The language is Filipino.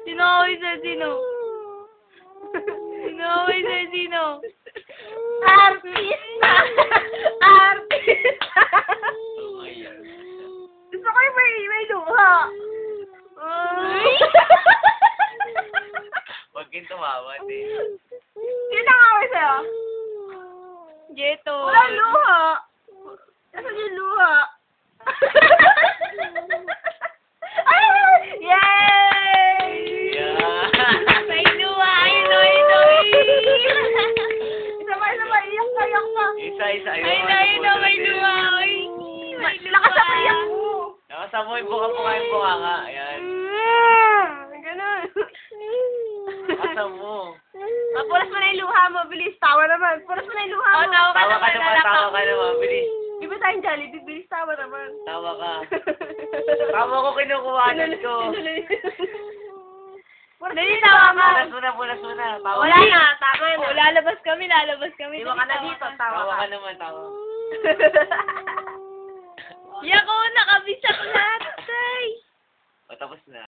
Sinaway sa sino? Sinaway sa sino? Artista! Artista! Gusto ko yung may luha. Huwag kang tumawa, eh. Sino nakaway sa'yo? Jeto. Walang luha. Nasaan yung luha? Ay! Yay! Yeah. May luha! Ino! Isa pa. Iyak ka. Isa. May luha! Ay, may luha! Lakas ang iyak mo. Nakasamoy buka-buka yung bunganga. Ayan. Ganun. Nakasamoy mo. Puras mo na yung luha mo. Bilis. Tawa naman. Puras mo na yung luha mo. Tawa Tawa ka naman. Bilis. Di ba tayong Jollibee? Bilis, tawa naman. Tawa ka. Tawa ko kinukuhanan ko. Dali, tawa ka. Punas muna. Tawa Wala ka. na, tama na. Lalabas kami. Iwan ka na dito, tawa Tawa ka. ka naman, tawa. Yak ko, nakabisa ko lahat. Tay! O, tapos na.